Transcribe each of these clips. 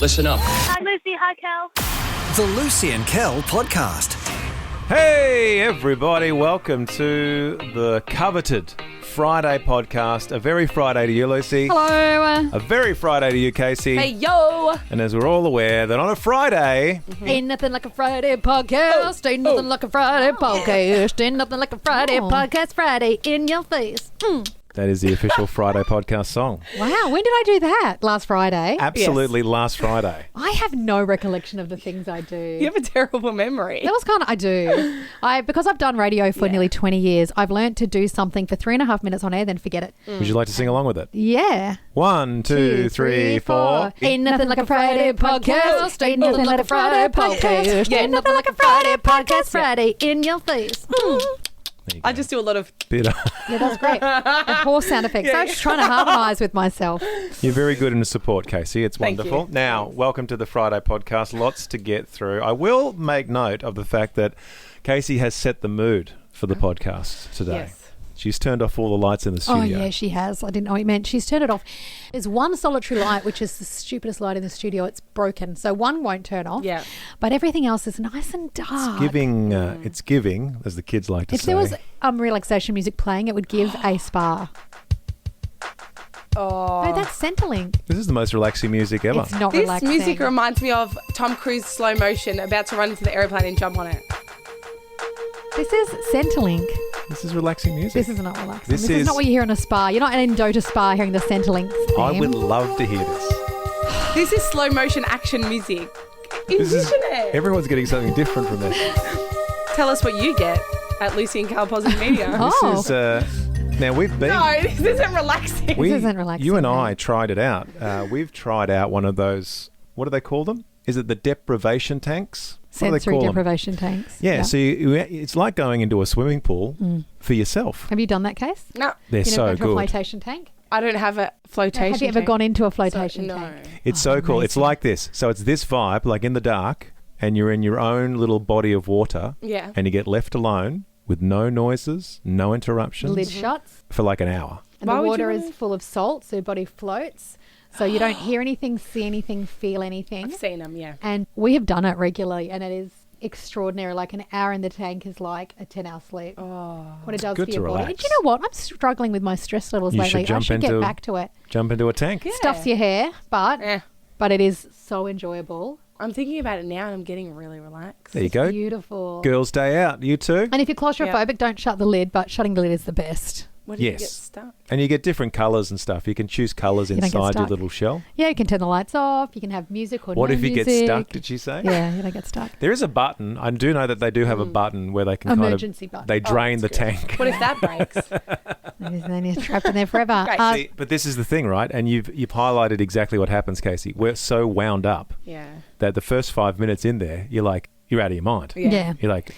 Listen up. Hi, Lucy. Hi, Kel. The Lucy and Kel podcast. Hey, everybody. Welcome to the coveted Friday podcast. A very Friday to you, Lucy. Hello. A very Friday to you, Casey. Hey, yo. And as we're all aware, that on a Friday... Ain't nothing like a Friday podcast. Ain't nothing like a Friday podcast. Ain't nothing like a Friday podcast. Friday in your face. That is the official Friday podcast song. Wow, when did I do that? Last Friday? Absolutely last Friday. I have no recollection of the things I do. You have a terrible memory. That was kind of, I do. Because I've done radio for nearly 20 years, I've learned to do something for 3.5 minutes on air, then forget it. Would you like to sing along with it? Yeah. 1, 2, 3, 4. Ain't nothing like a Friday podcast. Ain't nothing like a Friday podcast. Ain't nothing like a Friday podcast. Friday in your face. I just do a lot of... Bitter. Yeah, that's great. And horse sound effects. I was just trying to harmonise with myself. You're very good in the support, Casey. It's Thank wonderful. you. Now, welcome to the Friday podcast. Lots to get through. I will make note of the fact that Casey has set the mood for the podcast today. Yes. She's turned off all the lights in the studio. Oh, yeah, she has. I didn't know what you meant. She's turned it off. There's one solitary light, which is the stupidest light in the studio. It's broken. So one won't turn off. Yeah. But everything else is nice and dark. It's giving, as the kids like to If say. there was relaxation music playing, it would give a spa. Oh, that's Centrelink. This is the most relaxing music ever. It's not This relaxing. music reminds me of Tom Cruise slow motion about to run into the aeroplane and jump on it. This is Centrelink. This is relaxing music. This is not relaxing. This This is- is not what you hear in a spa. You're not in Dota Spa hearing the Centrelink theme. I would love to hear this. This is slow motion action music. This is, Envision it. everyone's getting something different from this. Tell us what you get at Lucy and Cal Positive Media. Oh. This is... now, we've been... No, this isn't relaxing. This isn't relaxing, You and no. I tried it out. We've tried out one of those... What do they call them? Is it the deprivation tanks? What do they Sensory call them? deprivation tanks. Yeah, so it's like going into a swimming pool for yourself. Have you done that, Case? No, They're You never so gone to a good. flotation tank? I don't have a flotation Have you ever tank. gone into a flotation No. tank? It's so cool. It's amazing. like this. So it's this vibe, like in the dark, and you're in your own little body of water, Yeah. and you get left alone with no noises, no interruptions Lid shuts, for like an hour. and Why the would you water wanna- is full of salt, so your body floats. So you don't hear anything, see anything, feel anything. I've seen them, yeah. And we have done it regularly, and it is extraordinary. Like an hour in the tank is like a 10-hour sleep. Oh. What it does good for to your body. relax. Do you know what? I'm struggling with my stress levels You lately. should jump I should get into- back to it. Jump into a tank. Yeah. Stuffs your hair, but Eh. it is so enjoyable. I'm thinking about it now and I'm getting really relaxed. There you go. Beautiful. Girls' day out. You too. And if you're claustrophobic, don't shut the lid, but shutting the lid is the best. What do you Yes. get stuck? And you get different colours and stuff. You can choose colours don't get inside your stuck. little shell. Yeah, you can turn the lights off. You can have music or What no if you music. get stuck, did she say? Yeah, you don't get stuck. There is a button. I do know that they do have a button where they can Emergency button. They drain the that's good. tank. What if that breaks? Then you're trapped in there forever. Great. See, but this is the thing, right? And you've highlighted exactly what happens, Casey. We're so wound up Yeah. that the first 5 minutes in there, you're out of your mind. yeah. You're like,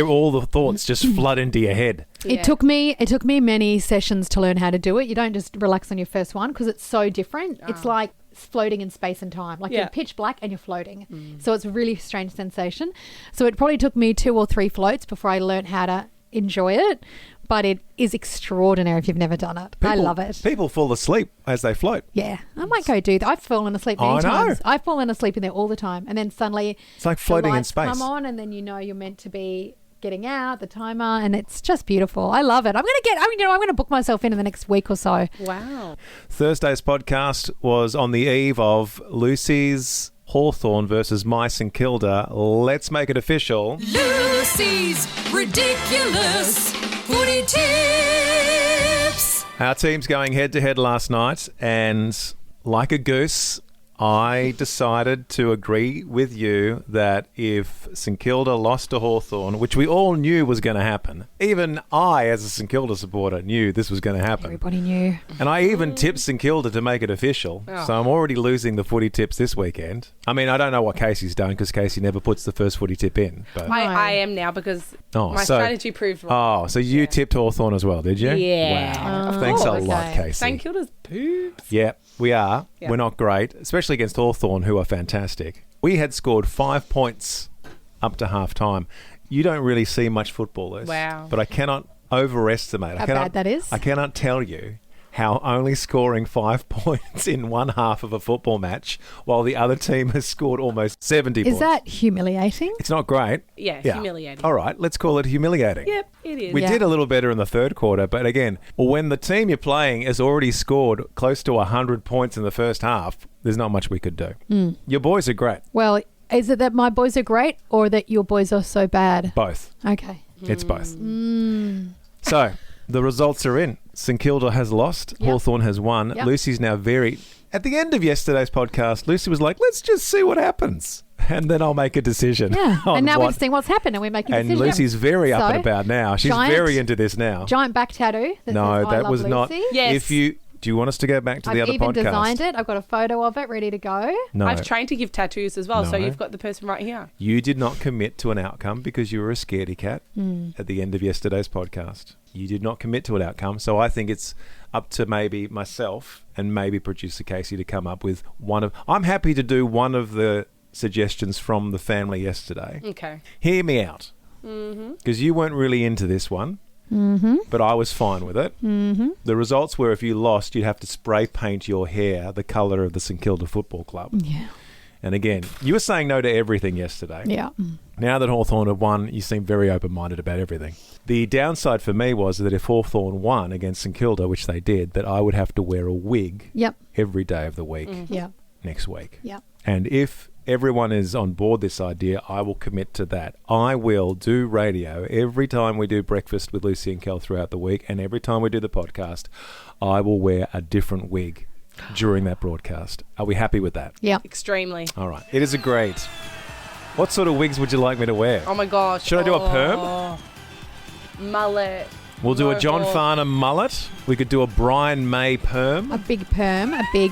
all the thoughts just flood into your head. Yeah. It took me many sessions to learn how to do it. You don't just relax on your first one because it's so different. It's like floating in space and time. Like Yeah. you're pitch black and you're floating. So it's a really strange sensation. So it probably took me 2 or 3 floats before I learned how to enjoy it. But it is extraordinary if you've never done it. I love it. People fall asleep as they float. Yeah, I might go do that. I've fallen asleep many I know. times. I've fallen asleep in there all the time. And then suddenly It's like the floating in lights space. come on and then you know you're meant to be getting out, the timer, and it's just beautiful. I love it. I'm going to book myself in the next week or so. Wow. Thursday's podcast was on the eve of Lucy's Hawthorn versus my St Kilda. Let's make it official. Lucy's Ridiculous Footy Tips. Our team's going head-to-head last night, and like a goose, I decided to agree with you that if St Kilda lost to Hawthorn, which we all knew was going to happen, even I, as a St Kilda supporter, knew this was going to happen. Everybody knew. And I even tipped St Kilda to make it official. So I'm already losing the footy tips this weekend. I mean, I don't know what Casey's done because Casey never puts the first footy tip in. But I am now because Oh, my so- strategy proved wrong. Oh, so you tipped Hawthorn as well, did you? Yeah. Wow. Of Thanks a course. lot, Okay. Casey. St Kilda's poops. Yeah, we are. Yeah. We're not great, especially against Hawthorn, who are fantastic. We had scored 5 points up to half time. You don't really see much football, Liz. Wow. But I cannot overestimate. How bad that is? I cannot tell you how only scoring 5 points in one half of a football match while the other team has scored almost 70 points. Is that humiliating? It's not great. Yeah, humiliating. All right, let's call it humiliating. Yep, it is. We Yeah. did a little better in the third quarter, but again, when the team you're playing has already scored close to 100 points in the first half, there's not much we could do. Your boys are great. Well, is it that my boys are great or that your boys are so bad? Both. Okay. It's both. So, the results are in. St Kilda has lost. Yep. Hawthorn has won. Yep. Lucy's now very... At the end of yesterday's podcast, Lucy was like, let's just see what happens. And then I'll make a decision. Yeah. on And now what- we've seen what's happened and we're making a And decision. Lucy's very up So, and about now. She's giant- very into this now. Giant back tattoo. That No, says, "I that love was not... Lucy." Yes. Do you want us to go back to I've the other even podcast? designed it. I've got a photo of it ready to go. No. I've trained to give tattoos as well, so No. you've got the person right here. You did not commit to an outcome because you were a scaredy cat at the end of yesterday's podcast. You did not commit to an outcome. So I think it's up to maybe myself and maybe producer Casey to come up with one of... I'm happy to do one of the suggestions from the family yesterday. Okay. Hear me out. Because you weren't really into this one. But I was fine with it. The results were if you lost, you'd have to spray paint your hair the colour of the St Kilda Football Club. Yeah. And again, you were saying no to everything yesterday. Yeah. Now that Hawthorn have won, you seem very open-minded about everything. The downside for me was that if Hawthorn won against St Kilda, which they did, that I would have to wear a wig Yep. every day of the week Yep. next week. Yep. And if everyone is on board this idea, I will commit to that. I will do radio every time we do breakfast with Lucy and Kel throughout the week, and every time we do the podcast, I will wear a different wig during that broadcast. Are we happy with that? Yep. Extremely. All right. It is agreed. What sort of wigs would you like me to wear? Oh my gosh. Should I do a perm? Mullet. We'll do a John Mohawk. Farnham mullet. We could do a Brian May perm. A big perm. A big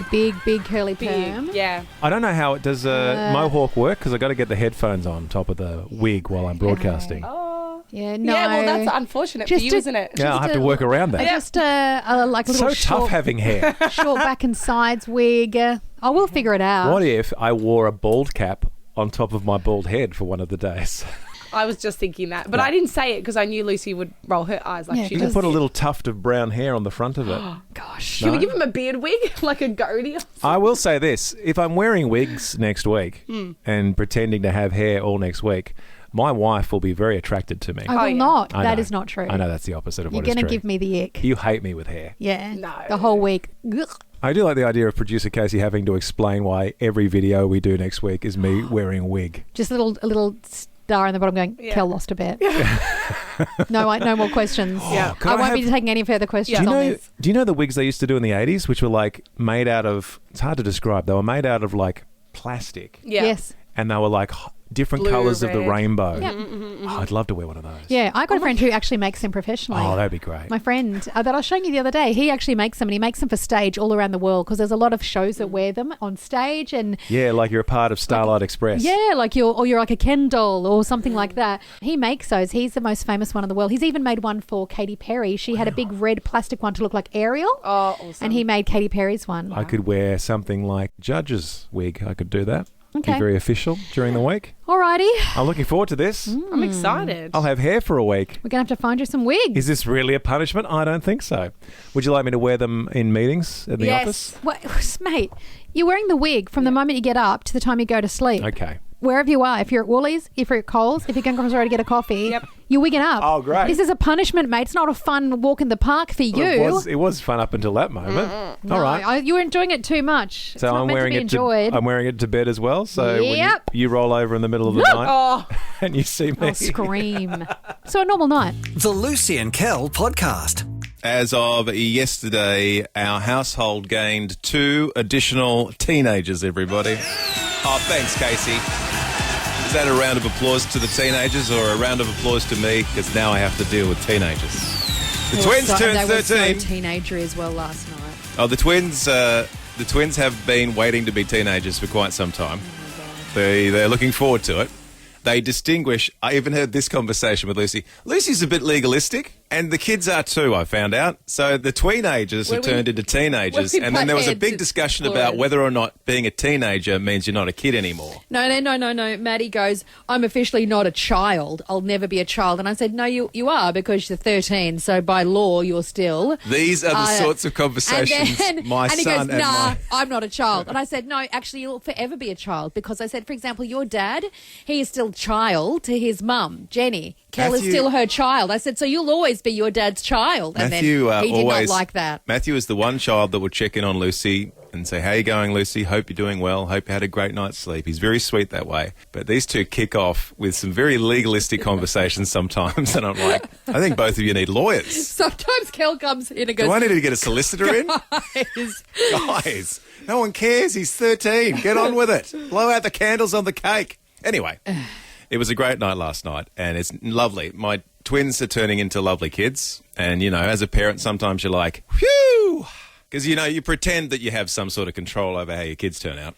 curly perm. Big. Yeah. I don't know how it does mohawk work because I got to get the headphones on top of the wig while I'm broadcasting. Oh. Yeah, no. Yeah, well, that's unfortunate Just for you, a- isn't it? Yeah, I'll have to work around that. Just like a So little tough short, having hair. short back and sides wig. I will figure it out. What if I wore a bald cap on top of my bald head for one of the days? I was just thinking that. But No. I didn't say it because I knew Lucy would roll her eyes like Yeah, she You can does. put a little tuft of brown hair on the front of it. Gosh. Should we give him a beard wig? Like a goatee? Or something? I will say this. If I'm wearing wigs next week and pretending to have hair all next week, my wife will be very attracted to me. I will yeah. not. I That know. is not true. I know that's the opposite of You're what is going true. to give me the ick. You hate me with hair. Yeah. No. The whole week. Ugh. I do like the idea of producer Casey having to explain why every video we do next week is me wearing a wig. Just a little star in the bottom going, Yeah. Kel lost a bet. No more questions. Yeah. Could I I won't be have- taking any further questions Do you on know? this. Do you know the wigs they used to do in the 80s, which were like made out of? It's hard to describe. They were made out of like plastic, Yeah. Yes. and they were like different Blue, colours of the red. rainbow. Yeah. Oh, I'd love to wear one of those. Yeah, I got a friend who actually makes them professionally. Oh, that'd be great. My friend that I was showing you the other day, he actually makes them, and he makes them for stage all around the world because there's a lot of shows that wear them on stage, and Yeah, like you're a part of Starlight Express. yeah, like you're like a Ken doll or something like that. He makes those. He's the most famous one in the world. He's even made one for Katy Perry. She had a big red plastic one to look like Ariel, Oh, awesome. and he made Katy Perry's one. I could wear something like Judge's wig. I could do that. Okay. Be very official during the week. Alrighty, I'm looking forward to this. I'm excited. I'll have hair for a week. we're gonna have to find you some wigs. Is this really a punishment? I don't think so. Would you like me to wear them in meetings at the Yes. office? What, mate? You're wearing the wig from the moment you get up to the time you go to sleep. Okay. Wherever you are, if you're at Woolies, if you're at Coles, if you're going across the road to get a coffee, Yep. you're wigging up. Oh, great. This is a punishment, mate. It's not a fun walk in the park for you. Well, it was fun up until that moment. No, All right. you were enjoying it too much. It's So not I'm meant wearing to be it enjoyed. I'm wearing it to bed as well. So when Yep. you roll over in the middle of the night Oh, and you see me. I'll scream. So a normal night. The Lucy and Kel podcast. As of yesterday, our household gained 2 additional teenagers, everybody. Oh, thanks, Casey. Is that a round of applause to the teenagers or a round of applause to me? Because now I have to deal with teenagers. The twins turned 13. teenager as well last night. Oh, the twins have been waiting to be teenagers for quite some time. They're looking forward to it. They distinguish. I even had this conversation with Lucy. Lucy's a bit legalistic. And the kids are too, I found out. So the tweenagers have turned into teenagers. when we And then there was a butt big heads, discussion it's about glorious. whether or not being a teenager means you're not a kid anymore. No. Maddie goes, I'm officially not a child. I'll never be a child. And I said, no, you are, because you're 13. So by law, you're still. These are the sorts of conversations my and he son goes, and nah, my... I'm not a child. And I said, no, actually, you'll forever be a child. Because I said, for example, your dad, he is still child to his mum, Jenny. Kel is Matthew- still her child. I said, so you'll always be your dad's child. And Matthew then he did always not like that. Matthew is the one child that would check in on Lucy and say, how you going, Lucy? Hope you're doing well. Hope you had a great night's sleep. He's very sweet that way. But these two kick off with some very legalistic conversations sometimes. And I'm like, I think both of you need lawyers. Sometimes Kel comes in and goes, Do I need to get a solicitor in? guys. Guys, no one cares. He's 13. Get on with it. Blow out the candles on the cake. Anyway, it was a great night last night, and it's lovely. My twins are turning into lovely kids. And, you know, as a parent, sometimes you're like, whew, because, you know, you pretend that you have some sort of control over how your kids turn out.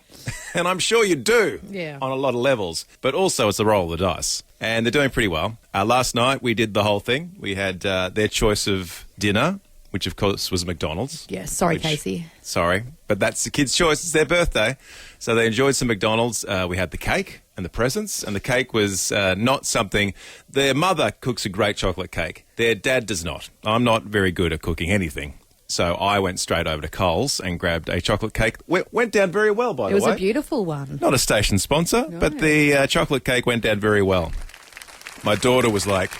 And I'm sure you do on a lot of levels. But also it's a roll of the dice. And they're doing pretty well. Last night we did the whole thing. We had their choice of dinner, which of course was McDonald's. Yes, sorry, Casey. Sorry, but that's the kids' choice. It's their birthday. So they enjoyed some McDonald's. We had the cake and the presents, and the cake was not something... Their mother cooks a great chocolate cake. Their dad does not. I'm not very good at cooking anything. So I went straight over to Coles and grabbed a chocolate cake. Went down very well, by the way. It was a beautiful one. Not a station sponsor, but the chocolate cake went down very well. My daughter was like,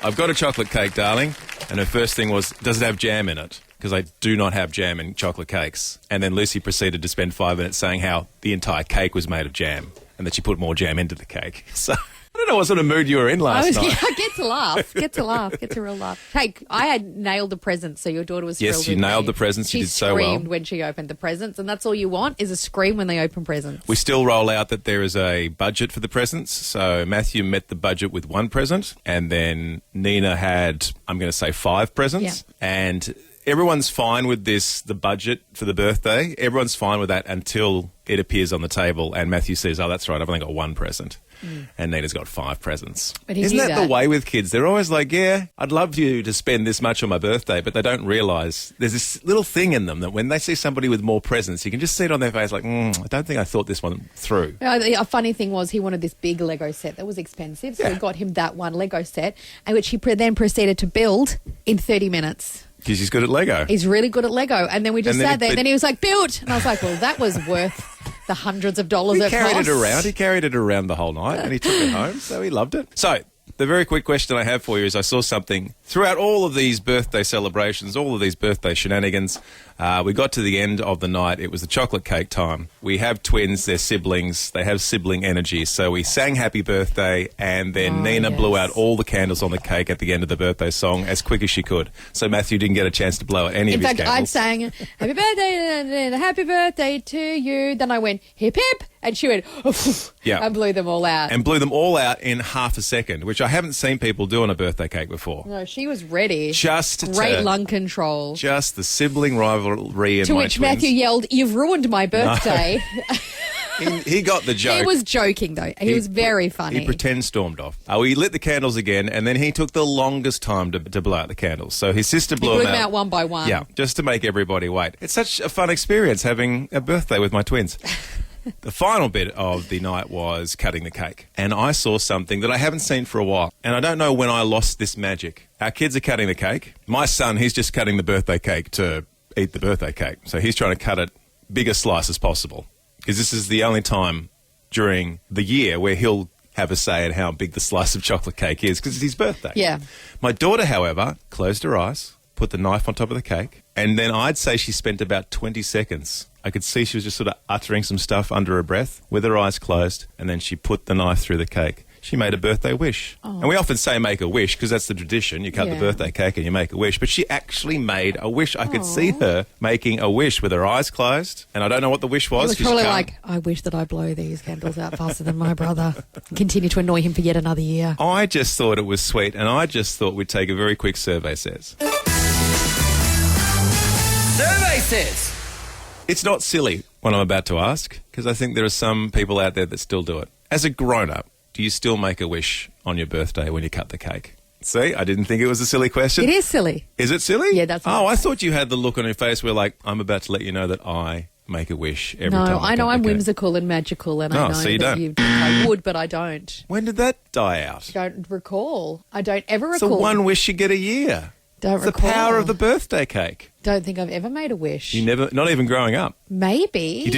I've got a chocolate cake, darling. And her first thing was, does it have jam in it? Because I do not have jam in chocolate cakes. And then Lucy proceeded to spend 5 minutes saying how the entire cake was made of jam and that she put more jam into the cake. So I don't know what sort of mood you were in last night. Get to laugh. Get to real laugh. Hey, I had nailed the presents, so your daughter was thrilled. Yes, you with nailed me. the presents. You did so well. She screamed when she opened the presents, and that's all you want is a scream when they open presents. We still roll out that there is a budget for the presents. So Matthew met the budget with 1 present, and then Nina had, I'm going to say, 5 presents. Yeah. And everyone's fine with this, the budget for the birthday. Everyone's fine with that until it appears on the table and Matthew says, oh, that's right, I've only got 1 present. And Nina's got 5 presents. But he Isn't knew that the way with kids? They're always like, yeah, I'd love you to spend this much on my birthday, but they don't realise there's this little thing in them that when they see somebody with more presents, you can just see it on their face like, I don't think I thought this one through. A funny thing was he wanted this big Lego set that was expensive, so we got him that one Lego set, and which he then proceeded to build in 30 minutes. Because he's good at Lego. He's really good at Lego. And then we just And then sat there, and then he was like, built! And I was like, well, that was worth the hundreds of dollars it carried cost. it around. He carried it around the whole night and he took it home, so he loved it. So the very quick question I have for you is I saw something throughout all of these birthday celebrations, all of these birthday shenanigans. We got to the end of the night. It was the chocolate cake time. We have twins. They're siblings. They have sibling energy. So we sang happy birthday and then Nina blew out all the candles on the cake at the end of the birthday song as quick as she could. So Matthew didn't get a chance to blow out any In of his fact, candles. I sang happy birthday to you. Then I went hip hip, and she went and blew them all out. And blew them all out in half a second, which I haven't seen people do on a birthday cake before. No, she was ready. Just Great to- lung control. Just the sibling rivalry in To my which twins. Matthew yelled, "You've ruined my birthday." He got the joke. He was joking, though. He was very funny. He pretend stormed off. We lit the candles again, and then he took the longest time to blow out the candles. So his sister He blew blew them them out one by one. Yeah, just to make everybody wait. It's such a fun experience having a birthday with my twins. The final bit of the night was cutting the cake. And I saw something that I haven't seen for a while. And I don't know when I lost this magic. Our kids are cutting the cake. My son, he's just cutting the birthday cake to eat the birthday cake. So he's trying to cut it biggest slice as possible. Because this is the only time during the year where he'll have a say in how big the slice of chocolate cake is because it's his birthday. Yeah. My daughter, however, closed her eyes, put the knife on top of the cake, and then I'd say she spent about 20 seconds. I could see she was just sort of uttering some stuff under her breath with her eyes closed, and then she put the knife through the cake. She made a birthday wish. Oh. And we often say make a wish because that's the tradition. You cut the birthday cake and you make a wish. But she actually made a wish. I could see her making a wish with her eyes closed. And I don't know what the wish was. It was 'cause probably she like, I wish that I blow these candles out faster than my brother. Continue to annoy him for yet another year. I just thought it was sweet. And I just thought we'd take a very quick survey, says. Survey says. It's not silly what I'm about to ask because I think there are some people out there that still do it. As a grown-up, do you still make a wish on your birthday when you cut the cake? See, I didn't think it was a silly question. It is silly. Is it silly? Yeah, that's what Oh, I I thought you had the look on your face where, like, I'm about to let you know that I make a wish every time. No, I know I'm okay. whimsical and magical, and Oh, I know so you that don't. you think I would, but I don't. When did that die out? Don't recall. I don't ever It's the recall. one wish you get a year. Don't It's recall. the power of the birthday cake. Don't think I've ever made a wish. You never, not even growing up. Maybe.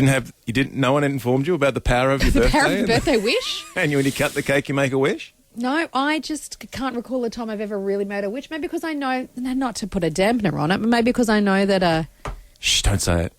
No one informed you about the power of your the birthday? power of the birthday wish? And when you cut the cake, you make a wish? No, I just can't recall a time I've ever really made a wish. Maybe because I know, not to put a dampener on it, but maybe because I know that, Shh, don't say it.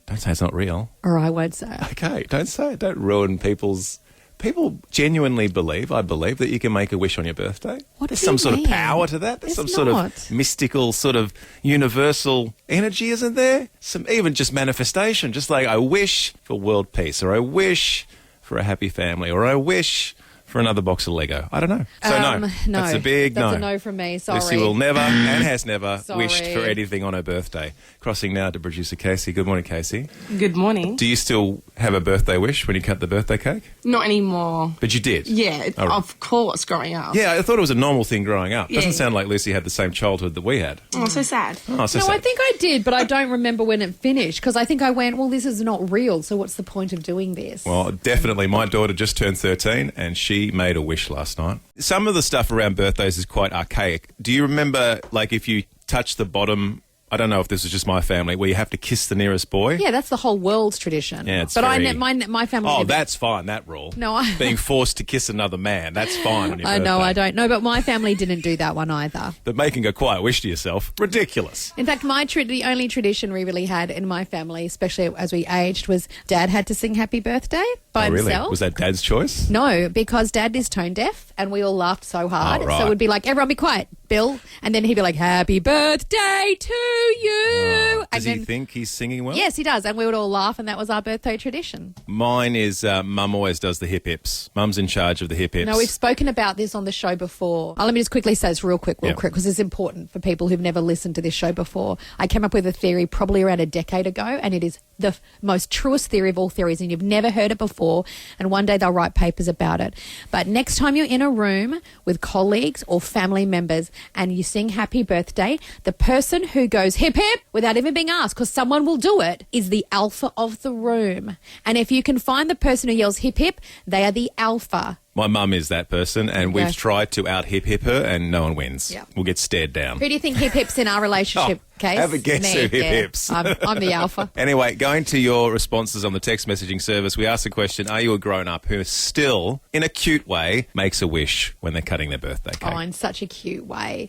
Don't say it's not real. or I won't say it. Okay, don't say it. Don't ruin people's... People genuinely believe, I believe, that you can make a wish on your birthday. What There's do some you sort of mean? power to that. There's There's some sort not. of mystical, sort of universal energy, isn't there? Some even just manifestation. Just like I wish for world peace, or I wish for a happy family, or I wish for another box of Lego. I don't know. So no. That's a big That's no. a no from me. Sorry. Lucy will never and has never Sorry. wished for anything on her birthday. Crossing now to producer Casey. Good morning, Casey. Good morning. Do you still have a birthday wish when you cut the birthday cake? Not anymore. But you did? Yeah, Oh, right. of course, growing up. Yeah, I thought it was a normal thing growing up. Yeah. Doesn't sound like Lucy had the same childhood that we had. Oh, so sad. Oh, so No, sad. I think I did, but I don't remember when it finished because I think I went, well, this is not real, so what's the point of doing this? Well, definitely. My daughter just turned 13 and she made a wish last night. Some of the stuff around birthdays is quite archaic. Do you remember, like, if you touch the bottom... I don't know if this was just my family, where you have to kiss the nearest boy. Yeah, that's the whole world's tradition. Yeah, it's but very- my family. Oh, never- that's fine, that rule. No, I- Being forced to kiss another man, that's fine on your I know, birthday. I don't know, but my family didn't do that one either. But making a quiet wish to yourself, ridiculous. In fact, the only tradition we really had in my family, especially as we aged, was Dad had to sing Happy Birthday by Oh, really? himself. Was that Dad's choice? No, because Dad is tone deaf, and we all laughed so hard. Oh, right. So it would be like, everyone be quiet, Bill. And then he'd be like, Happy birthday to you. Does and he then, think he's singing well? yes, he does. And we would all laugh, and that was our birthday tradition. Mine is Mum always does the hip hips. Mum's in charge of the hip hips. No, we've spoken about this on the show before. Let me just quickly say this real quick, Yeah. because it's important for people who've never listened to this show before. I came up with a theory probably around a decade ago, and it is the most truest theory of all theories, and you've never heard it before, and one day they'll write papers about it. But next time you're in a room with colleagues or family members and you sing Happy Birthday, the person who goes hip hip without even being asked, because someone will do it, is the alpha of the room. And if you can find the person who yells hip hip, they are the alpha. My mum is that person, and Yeah. we've tried to out hip hip her, and no one wins. Yeah. We'll get stared down. Who do you think hip hips in our relationship, Case? have a guess Me, who hip yeah. hips. I'm the alpha. Anyway, going to your responses on the text messaging service, we asked the question, are you a grown-up who still, in a cute way, makes a wish when they're cutting their birthday cake? Oh, in such a cute way.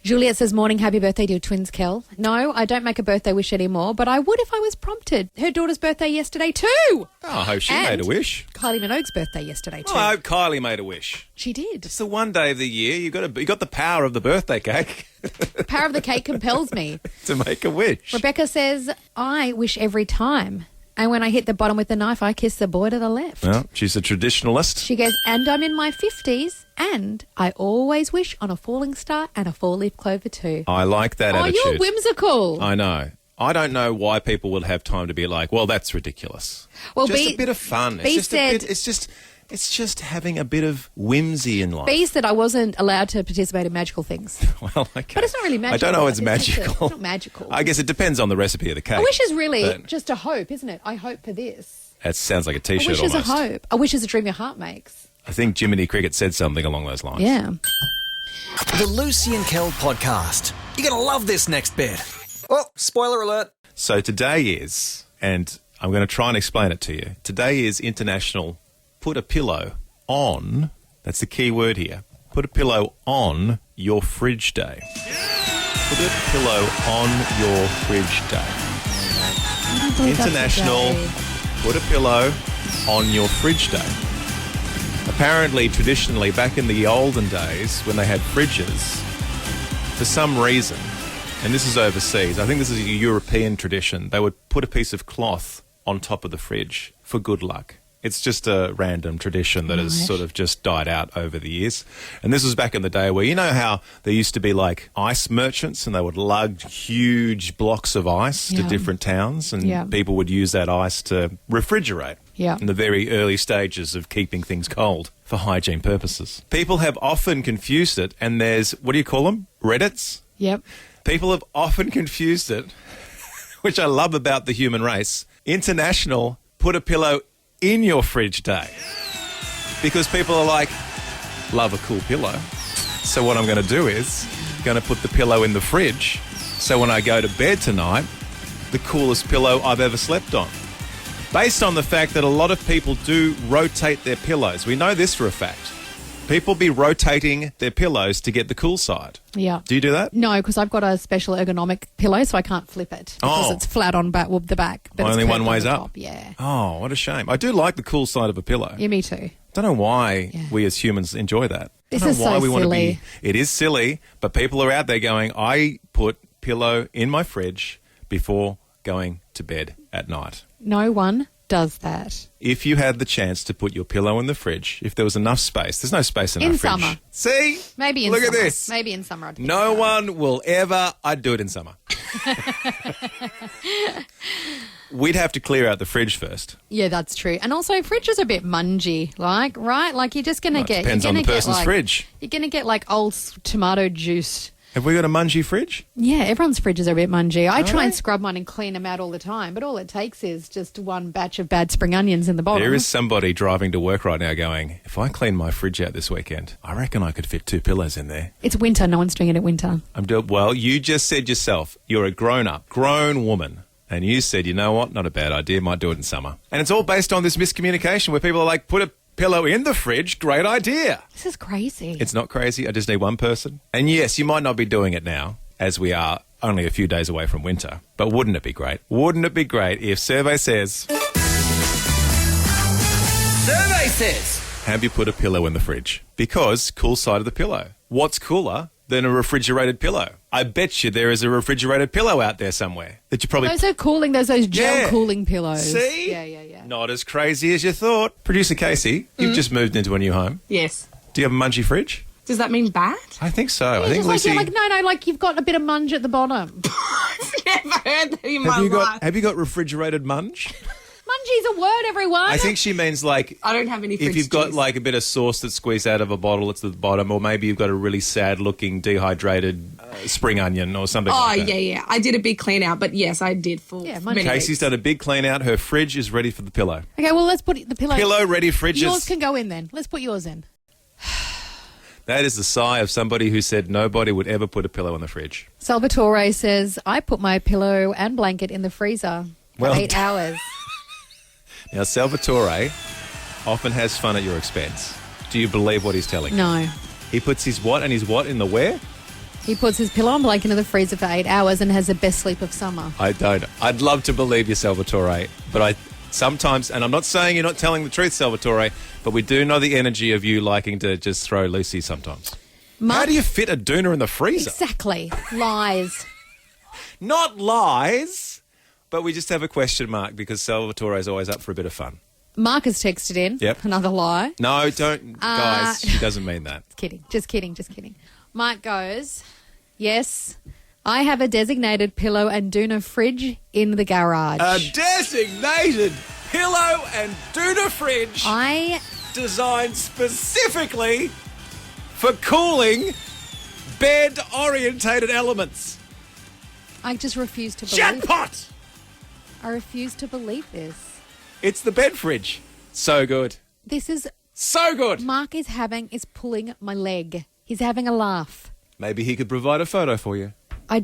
Juliet says, morning, happy birthday to your twins, Kel. No, I don't make a birthday wish anymore, but I would if I was prompted. Her daughter's birthday yesterday too. Oh, I hope she made And a wish. Kylie Minogue's birthday yesterday too. Oh, I hope Kylie made a wish. She did. It's the one day of the year you got the power of the birthday cake The power of the cake compels me. to make a wish. Rebecca says, I wish every time. And when I hit the bottom with the knife, I kiss the boy to the left. Well, she's a traditionalist. She goes, and I'm in my 50s, and I always wish on a falling star and a four-leaf clover too. I like that Oh, attitude. you're whimsical. I know. I don't know why people would have time to be like, well, that's ridiculous. Well, just B- a bit of fun. B It's just said- a bit, it's just having a bit of whimsy in life. B said I wasn't allowed to participate in magical things. Well, okay. But it's not really magical. I don't know it's just magical. it's not magical. I guess it depends on the recipe of the cake. A wish is really But just a hope, isn't it? I hope for this. That sounds like a A T-shirt wish is almost. a hope. A wish is a dream your heart makes. I think Jiminy Cricket said something along those lines. Yeah. The Lucy and Kel podcast. You're going to love this next bit. Oh, spoiler alert. So today is, and I'm going to try and explain it to you. Today is International Put a Pillow on, that's the key word here, put a pillow on your fridge day. Put a pillow on your fridge day. International Put a Pillow on your fridge day. Apparently, traditionally, back in the olden days when they had fridges, for some reason, and this is overseas, I think this is a European tradition, they would put a piece of cloth on top of the fridge for good luck. It's just a random tradition that has sort of just died out over the years. And this was back in the day where, you know how there used to be like ice merchants and they would lug huge blocks of ice to Yeah. different towns and Yeah. people would use that ice to refrigerate. Yeah. in the very early stages of keeping things cold for hygiene purposes. People have often confused it, and there's, what do you call them? Reddits? Yep. People have often confused it, which I love about the human race. International put a pillow in your fridge day. Because people are like, love a cool pillow. So what I'm going to do is going to put the pillow in the fridge. So when I go to bed tonight, the coolest pillow I've ever slept on. Based on the fact that a lot of people do rotate their pillows. We know this for a fact. People be rotating their pillows to get the cool side. Yeah. Do you do that? No, because I've got a special ergonomic pillow, so I can't flip it because Oh. it's flat on the back. But Only it's one curved on way's the up. top. Yeah. Oh, what a shame. I do like the cool side of a pillow. Yeah, me too. Don't know why Yeah. we as humans enjoy that. This Don't know is why so we want to silly. be. It is silly, but people are out there going, I put pillow in my fridge before going to bed at night. No one does that. If you had the chance to put your pillow in the fridge, if there was enough space, there's no space in our In fridge. summer. See? Maybe in Look summer. at this. Maybe in summer. I'd pick No it up. one will ever. I'd do it in summer. We'd have to clear out the fridge first. Yeah, that's true. And also, fridge is a bit mungy, like, right? Like, you're just going to Well, it get... depends you're on gonna the get, person's like- fridge. You're going to get, like, old tomato juice. Have we got a mungy fridge? Yeah, everyone's fridges are a bit mungy. I try and they? scrub mine and clean them out all the time, but all it takes is just one batch of bad spring onions in the bottom. There is somebody driving to work right now going, if I clean my fridge out this weekend, I reckon I could fit 2 pillows in there. It's winter. No one's doing it at winter. Well, you just said yourself, you're a grown woman. And you said, you know what, not a bad idea, might do it in summer. And it's all based on this miscommunication where people are like, put a pillow in the fridge, great idea. This is crazy. It's not crazy, I just need one person. And yes, you might not be doing it now, as we are only a few days away from winter. But wouldn't it be great? Wouldn't it be great if survey says... Survey says. Have you put a pillow in the fridge? Because cool side of the pillow. What's cooler than a refrigerated pillow? I bet you there is a refrigerated pillow out there somewhere that you probably... Those are cooling. Those gel Yeah. cooling pillows. See? Yeah. Not as crazy as you thought. Producer Casey, you've just moved into a new home. Yes. Do you have a mungy fridge? Does that mean bad? I think so. I It's think just like, Lucy... you're like, no, like you've got a bit of munge at the bottom. Never heard that in my have life. you got refrigerated munge? Mungee's a word, everyone. I think she means like... I don't have any fridge If you've got juice. like a bit of sauce that's squeezed out of a bottle, it's at the bottom, or maybe you've got a really sad-looking dehydrated spring onion or something Oh, like that. yeah. I did a big clean out, but yes, I did for Yeah, many Casey's weeks. done a big clean out. Her fridge is ready for the pillow. Okay, well, let's put the pillow. Pillow ready fridges. Yours can go in then. Let's put yours in. That is the sigh of somebody who said nobody would ever put a pillow in the fridge. Salvatore says, I put my pillow and blanket in the freezer for Well 8 done. hours. Now, Salvatore often has fun at your expense. Do you believe what he's telling you? No. He puts his what and his what in the where? He puts his pillow and blanket in the freezer for 8 hours and has the best sleep of summer. I don't. I'd love to believe you, Salvatore, but I sometimes, and I'm not saying you're not telling the truth, Salvatore, but we do know the energy of you liking to just throw Lucy sometimes. How do you fit a doona in the freezer? Exactly. Lies. Not lies, but we just have a question mark because Salvatore is always up for a bit of fun. Mark has texted in. Yep. Another lie. No, don't, guys. She doesn't mean that. Just kidding. Mark goes, yes, I have a designated pillow and doona fridge in the garage. A designated pillow and doona fridge I designed specifically for cooling bed-orientated elements. just refuse to believe. Jackpot! I refuse to believe this. It's the bed fridge. So good. This is So good. Mark is pulling my leg. He's having a laugh. Maybe he could provide a photo for you. I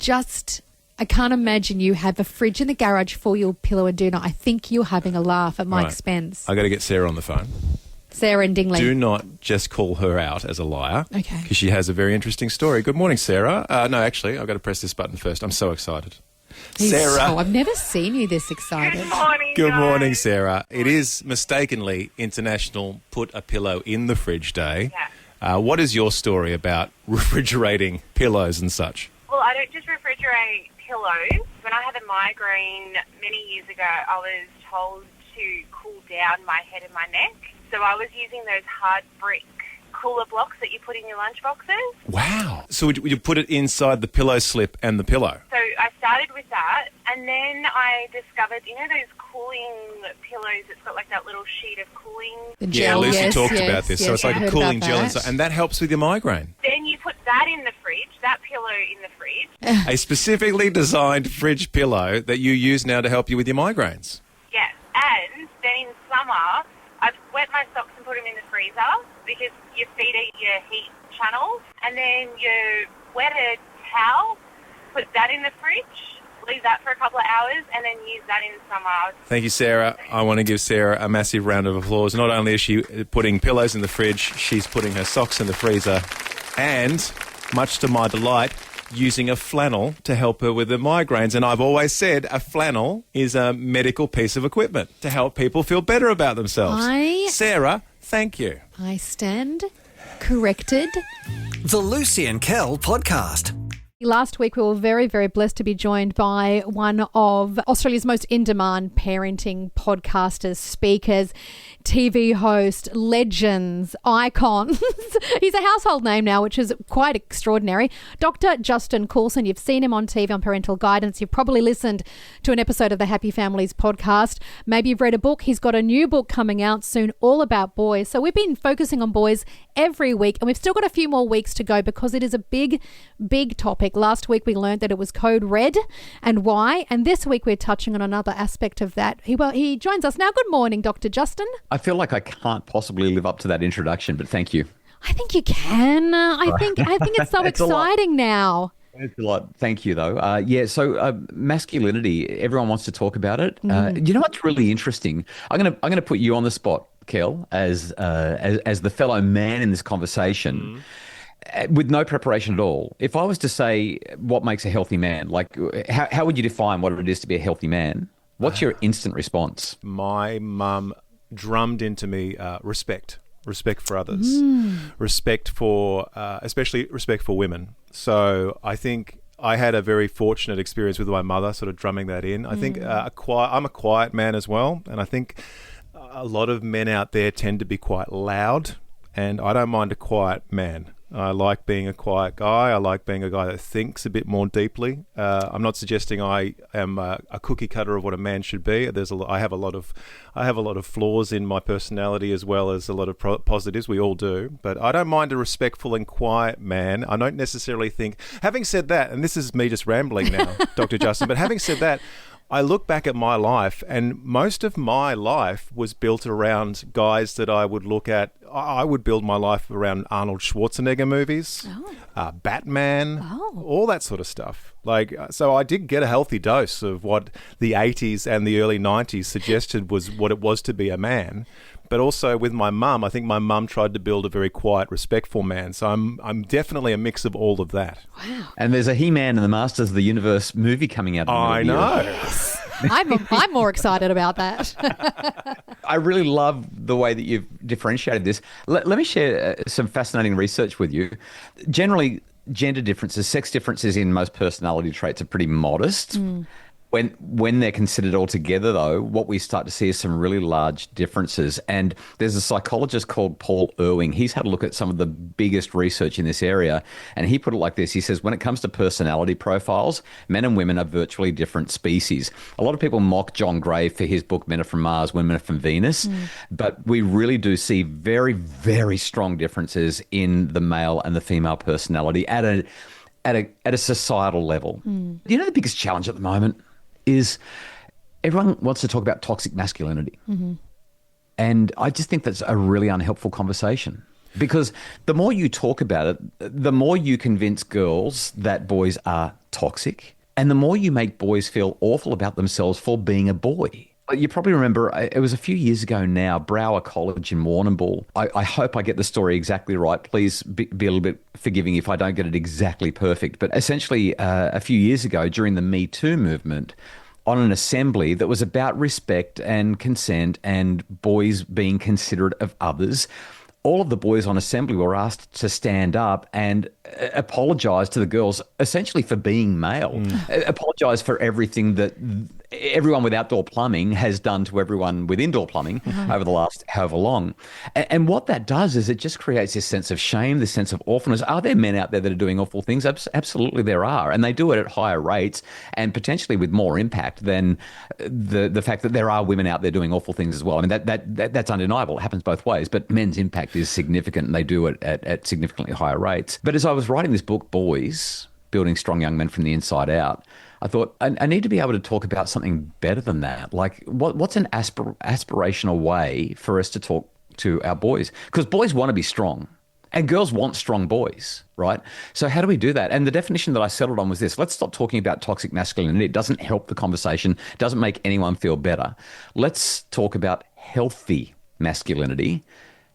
can't imagine you have a fridge in the garage for your pillow and doona. I think you're having a laugh at my Right. expense. I got to get Sarah on the phone. Sarah and Dingley. Do not just call her out as a liar. Okay. Because she has a very interesting story. Good morning, Sarah. No, actually, I've got to press this button first. I'm so excited. Sarah. I've never seen you this excited. Good morning, Sarah. It is mistakenly International Put a Pillow in the Fridge Day. Yeah. What is your story about refrigerating pillows and such? Well, I don't just refrigerate pillows. When I had a migraine many years ago, I was told to cool down my head and my neck. So I was using those hard brick cooler blocks that you put in your lunch boxes. Wow. So would you put it inside the pillow slip and the pillow? So I started with that, and then I discovered, those cooling pillows, it's got like that little sheet of cooling. The Yeah, gel, Lucy yes, talked yes, about this. yes, So it's I like a heard cooling about gel, that. and that helps with your migraine. Then you put that in the fridge, that pillow in the fridge. A specifically designed fridge pillow that you use now to help you with your migraines. Yes, and then in summer, I've wet my socks and put them in the freezer because your feet are your heat channels. And then your wetted towel, put that in the fridge, leave that for a couple of hours, and then use that in summer. Thank you, Sarah. I want to give Sarah a massive round of applause. Not only is she putting pillows in the fridge, she's putting her socks in the freezer, and, much to my delight, using a flannel to help her with the migraines. And I've always said a flannel is a medical piece of equipment to help people feel better about themselves. Sarah, thank you. I stand corrected. The Lucy and Kel podcast. Last week, we were very, very blessed to be joined by one of Australia's most in-demand parenting podcasters, speakers, TV host, legends, icons. He's a household name now, which is quite extraordinary. Dr Justin Coulson, you've seen him on TV on Parental Guidance. You've probably listened to an episode of the Happy Families podcast. Maybe you've read a book. He's got a new book coming out soon all about boys. So we've been focusing on boys every week, and we've still got a few more weeks to go because it is a big, big topic. Last week we learned that it was code red and why, and this week we're touching on another aspect of that. He joins us now. Good morning, Dr. Justin. I feel like I can't possibly live up to that introduction, but thank you. I think you can. I think it's so exciting now. It's a lot. Thank you, though. So masculinity. Everyone wants to talk about it. You know what's really interesting? I'm gonna put you on the spot, Kel, as the fellow man in this conversation. With no preparation at all. If I was to say what makes a healthy man, like how would you define what it is to be a healthy man? What's your instant response? My mum drummed into me respect for others, respect for, especially respect for women. So I think I had a very fortunate experience with my mother sort of drumming that in. I think I'm a quiet man as well. And I think a lot of men out there tend to be quite loud, and I don't mind a quiet man. I like being a quiet guy. I like being a guy that thinks a bit more deeply. I'm not suggesting I am a cookie cutter of what a man should be. I have a lot of flaws in my personality as well as a lot of positives. We all do, but I don't mind a respectful and quiet man. I don't necessarily think. Having said that, and this is me just rambling now, Dr. Justin. But having said that, I look back at my life, and most of my life was built around guys that I would look at. I would build my life around Arnold Schwarzenegger movies, Batman, all that sort of stuff. So I did get a healthy dose of what the 80s and the early 90s suggested was what it was to be a man. But also with my mum, I think my mum tried to build a very quiet, respectful man. So I'm definitely a mix of all of that. Wow. And there's a He-Man and the Masters of the Universe movie coming out. I know. I'm more excited about that. I really love the way that you've differentiated this. Let me share some fascinating research with you. Generally, gender differences, sex differences in most personality traits are pretty modest. When they're considered all together, though, what we start to see is some really large differences. And there's a psychologist called Paul Irwing. He's had a look at some of the biggest research in this area. And he put it like this. He says, when it comes to personality profiles, men and women are virtually different species. A lot of people mock John Gray for his book, Men Are From Mars, Women Are From Venus. But we really do see very, very strong differences in the male and the female personality at a societal level. You know, the biggest challenge at the moment is everyone wants to talk about toxic masculinity. And I just think that's a really unhelpful conversation, because the more you talk about it, the more you convince girls that boys are toxic, and the more you make boys feel awful about themselves for being a boy. You probably remember, it was a few years ago now, Brower College in Warrnambool. I hope I get the story exactly right. Please be a little bit forgiving if I don't get it exactly perfect. But essentially, a few years ago, during the Me Too movement, on an assembly that was about respect and consent and boys being considerate of others, all of the boys on assembly were asked to stand up and apologise to the girls, essentially for being male, apologise for everything that everyone with outdoor plumbing has done to everyone with indoor plumbing over the last however long. And what that does is it just creates this sense of shame, this sense of awfulness. Are there men out there that are doing awful things? Absolutely there are. And they do it at higher rates and potentially with more impact than the fact that there are women out there doing awful things as well. I mean, that's undeniable. It happens both ways. But men's impact is significant and they do it at significantly higher rates. But as I was writing this book, Boys, Building Strong Young Men from the Inside Out, I thought, I need to be able to talk about something better than that. Like, what's an aspirational way for us to talk to our boys? Because boys want to be strong and girls want strong boys, right? So how do we do that? And the definition that I settled on was this. Let's stop talking about toxic masculinity. It doesn't help the conversation, doesn't make anyone feel better. Let's talk about healthy masculinity.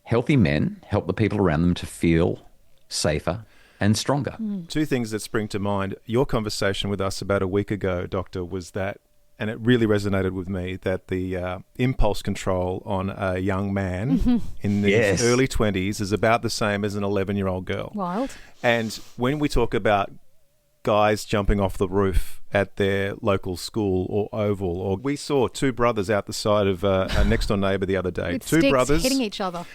Healthy men help the people around them to feel safer and stronger. Two things that spring to mind. Your conversation with us about a week ago, Doctor, was that, and it really resonated with me, that the impulse control on a young man in his early 20s is about the same as an 11-year-old girl. Wild. And when we talk about guys jumping off the roof at their local school or oval, or we saw two brothers out the side of a next-door neighbour the other day. With Two sticks brothers hitting each other.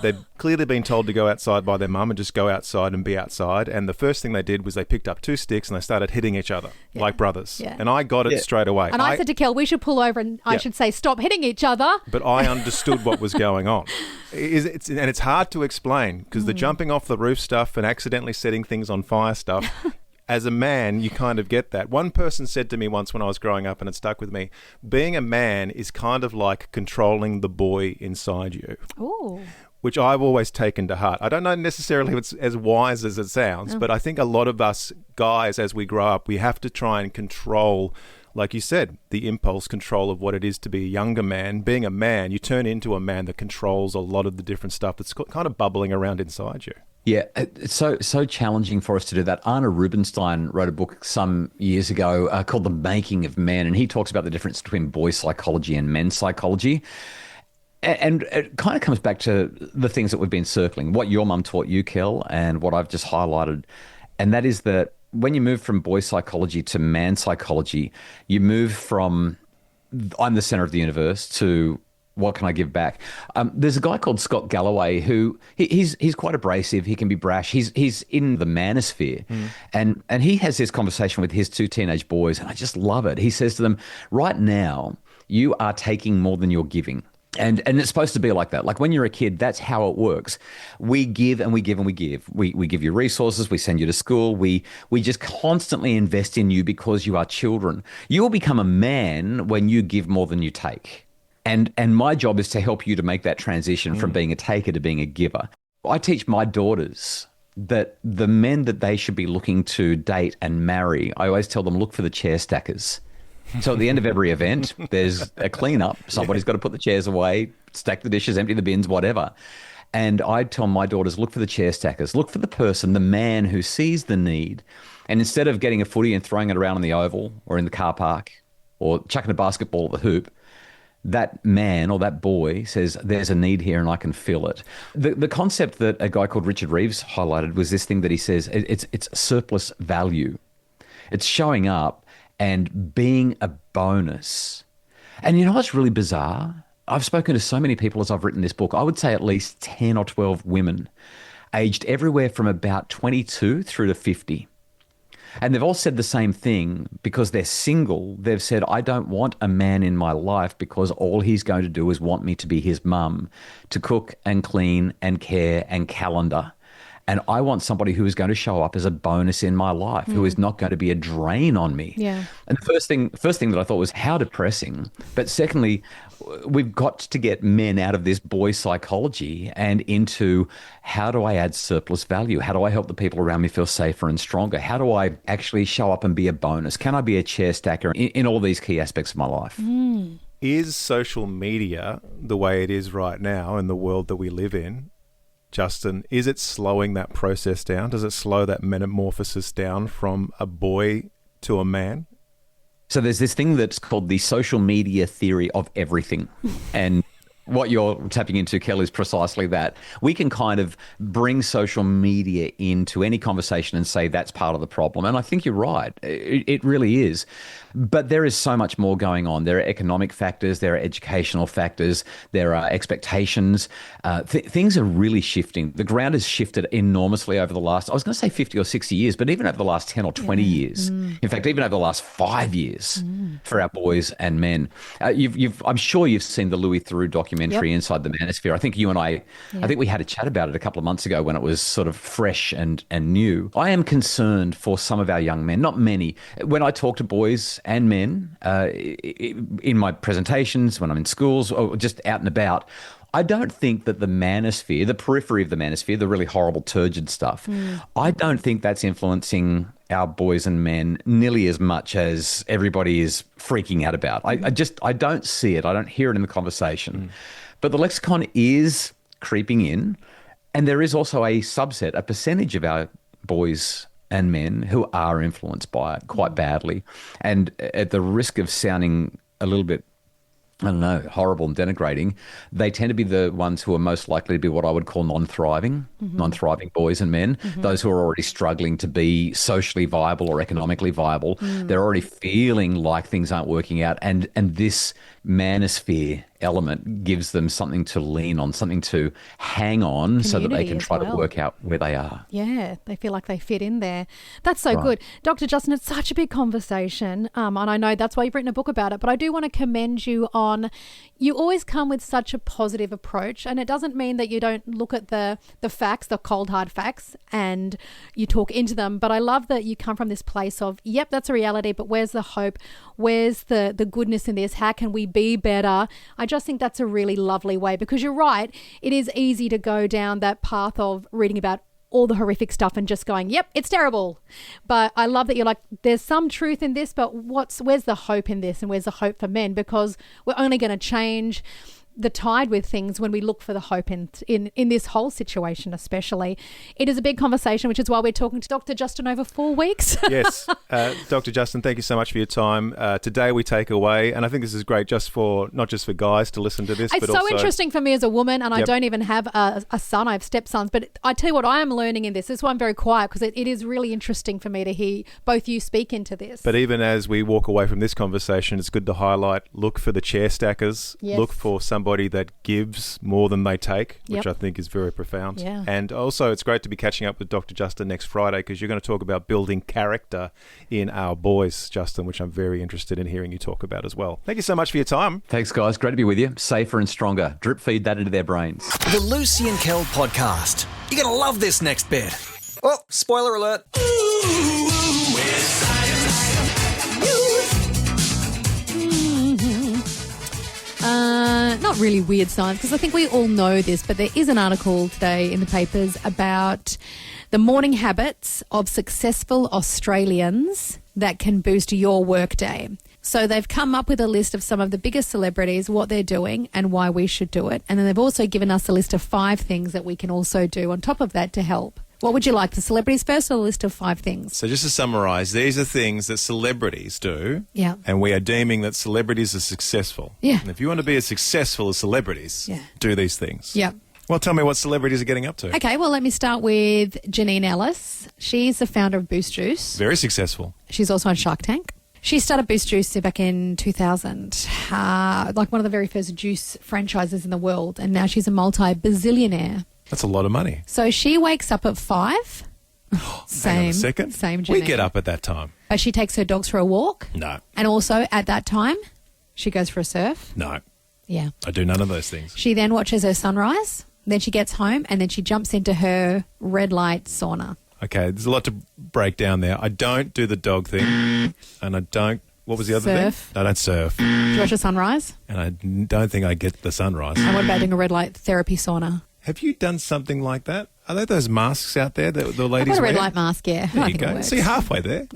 They'd clearly been told to go outside by their mum and just go outside and be outside. And the first thing they did was they picked up two sticks and they started hitting each other like brothers. Yeah. And I got it straight away. And I said to Kel, we should pull over and I should say, stop hitting each other. But I understood what was going on. And it's hard to explain because the jumping off the roof stuff and accidentally setting things on fire stuff, as a man, you kind of get that. One person said to me once when I was growing up, and it stuck with me, being a man is kind of like controlling the boy inside you. Ooh. Which I've always taken to heart. I don't know necessarily if it's as wise as it sounds, but I think a lot of us guys, as we grow up, we have to try and control, like you said, the impulse control of what it is to be a younger man. Being a man, you turn into a man that controls a lot of the different stuff that's kind of bubbling around inside you. Yeah, it's so challenging for us to do that. Arna Rubinstein wrote a book some years ago called The Making of Men, and he talks about the difference between boy psychology and men's psychology. And it kind of comes back to the things that we've been circling, what your mum taught you, Kel, and what I've just highlighted. And that is that when you move from boy psychology to man psychology, you move from I'm the center of the universe to what can I give back? There's a guy called Scott Galloway who he's quite abrasive. He can be brash. He's in the manosphere, and he has this conversation with his two teenage boys, and I just love it. He says to them, "Right now, you are taking more than you're giving." And it's supposed to be like that. Like when you're a kid, that's how it works. We give and we give and we give. We give you resources. We send you to school. We just constantly invest in you because you are children. You will become a man when you give more than you take. And my job is to help you to make that transition from being a taker to being a giver. I teach my daughters that the men that they should be looking to date and marry, I always tell them, look for the chair stackers. So at the end of every event, there's a cleanup. Somebody's got to put the chairs away, stack the dishes, empty the bins, whatever. And I tell my daughters, look for the chair stackers. Look for the person, the man who sees the need. And instead of getting a footy and throwing it around in the oval or in the car park or chucking a basketball at the hoop, that man or that boy says, there's a need here and I can feel it. The concept that a guy called Richard Reeves highlighted was this thing that he says, it's surplus value. It's showing up and being a bonus. And you know what's really bizarre? I've spoken to so many people as I've written this book. I would say at least 10 or 12 women aged everywhere from about 22 through to 50. And they've all said the same thing because they're single. They've said, I don't want a man in my life because all he's going to do is want me to be his mum, to cook and clean and care and calendar. And I want somebody who is going to show up as a bonus in my life, who is not going to be a drain on me. Yeah. And the first thing that I thought was how depressing. But secondly, we've got to get men out of this boy psychology and into how do I add surplus value? How do I help the people around me feel safer and stronger? How do I actually show up and be a bonus? Can I be a chair stacker in all these key aspects of my life? Is social media the way it is right now in the world that we live in, Justin, is it slowing that process down? Does it slow that metamorphosis down from a boy to a man? So there's this thing that's called the social media theory of everything. And what you're tapping into, Kel, is precisely that. We can kind of bring social media into any conversation and say that's part of the problem. And I think you're right. It really is. But there is so much more going on. There are economic factors, there are educational factors, there are expectations. Things are really shifting. The ground has shifted enormously over the last, I was going to say 50 or 60 years, but even over the last 10 or 20 years. In fact, even over the last 5 years for our boys and men. I'm sure you've seen the Louis Theroux documentary, Inside the Manosphere. I think you and I think we had a chat about it a couple of months ago when it was sort of fresh and new. I am concerned for some of our young men, not many. When I talk to boys and men in my presentations, when I'm in schools or just out and about, I don't think that the manosphere, the periphery of the manosphere, the really horrible turgid stuff, I don't think that's influencing our boys and men nearly as much as everybody is freaking out about. I don't see it. I don't hear it in the conversation. But the lexicon is creeping in, and there is also a subset, a percentage of our boys and men who are influenced by it quite badly. And at the risk of sounding a little bit, I don't know, horrible and denigrating, they tend to be the ones who are most likely to be what I would call non-thriving boys and men, those who are already struggling to be socially viable or economically viable. They're already feeling like things aren't working out. And this manosphere element gives them something to lean on, something to hang on so that they can try to work out where they are. Yeah, they feel like they fit in there. That's so good. Dr. Justin, it's such a big conversation, and I know that's why you've written a book about it, but I do want to commend you on, you always come with such a positive approach, and it doesn't mean that you don't look at the facts, the cold hard facts, and you talk into them, but I love that you come from this place of, yep, that's a reality, but where's the hope? Where's the goodness in this? How can we be better? I just think that's a really lovely way, because you're right, it is easy to go down that path of reading about all the horrific stuff and just going, yep, it's terrible. But I love that you're like, there's some truth in this, but where's the hope in this, and where's the hope for men? Because we're only going to change the tide with things when we look for the hope in this whole situation especially. It is a big conversation, which is why we're talking to Dr. Justin over 4 weeks. Yes. Dr. Justin, thank you so much for your time. Today we take away, and I think this is great not just for guys to listen to this, it's but so also interesting for me as a woman, and I don't even have a son. I have stepsons. But I tell you what, I am learning in this. This is why I'm very quiet, because it is really interesting for me to hear both you speak into this. But even as we walk away from this conversation, it's good to highlight, look for the chair stackers, look for somebody that gives more than they take, which I think is very profound. Yeah. And also it's great to be catching up with Dr. Justin next Friday, because you're going to talk about building character in our boys, Justin, which I'm very interested in hearing you talk about as well. Thank you so much for your time. Thanks, guys. Great to be with you. Safer and stronger. Drip feed that into their brains. The Lucy and Kel podcast. You're going to love this next bit. Oh, spoiler alert. Not really weird science, because I think we all know this, but there is an article today in the papers about the morning habits of successful Australians that can boost your workday. So they've come up with a list of some of the biggest celebrities, what they're doing and why we should do it. And then they've also given us a list of 5 things that we can also do on top of that to help. What would you like, the celebrities first or a list of 5 things? So just to summarise, these are things that celebrities do, Yeah. and we are deeming that celebrities are successful. Yeah. And if you want to be as successful as celebrities, do these things. Yeah. Well, tell me what celebrities are getting up to. Okay, well, let me start with Janine Ellis. She's the founder of Boost Juice. Very successful. She's also on Shark Tank. She started Boost Juice back in 2000, like one of the very first juice franchises in the world, and now she's a multi-bazillionaire. That's a lot of money. So she wakes up at 5. Hang on a second. Same Janine. We get up at that time. But she takes her dogs for a walk. No. And also at that time, she goes for a surf. No. Yeah. I do none of those things. She then watches her sunrise. Then she gets home and then she jumps into her red light sauna. Okay, there's a lot to break down there. I don't do the dog thing, and I don't... What was the other Surf. thing? I don't surf. Do you watch a sunrise? And I don't think I get the sunrise. And what about doing a red light therapy sauna? Have you done something like that? Are there those masks out there that the I've ladies got a red wear? light mask, yeah. There I you think it go. works. So you're halfway there.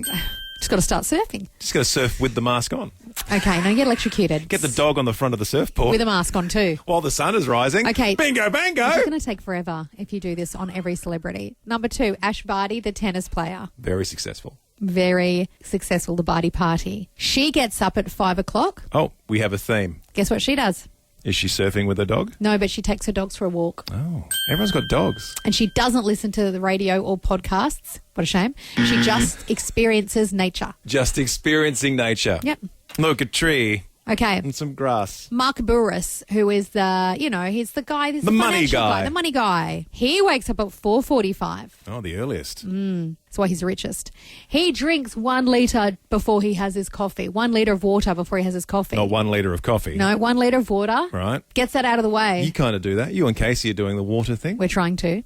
Just got to start surfing. Just got to surf with the mask on. Okay, now you get electrocuted. Get the dog on the front of the surfboard. With a mask on too. While the sun is rising. Okay. Bingo, bango. It's going to take forever if you do this on every celebrity. Number 2, Ash Barty, the tennis player. Very successful. Very successful, the Barty party. She gets up at 5 o'clock. Oh, we have a theme. Guess what she does? Is she surfing with her dog? No, but she takes her dogs for a walk. Oh, everyone's got dogs. And she doesn't listen to the radio or podcasts. What a shame. She just experiences nature. Just experiencing nature. Yep. Look, a tree Okay. and some grass. Mark Burris, who is he's the guy, The money financial guy. The money guy. He wakes up at 4:45. Oh, the earliest. That's why he's the richest. He drinks 1 litre before he has his coffee. 1 litre of water before he has his coffee. Not 1 litre of coffee. No, 1 litre of water. Right. Gets that out of the way. You kind of do that. You and Casey are doing the water thing. We're trying to.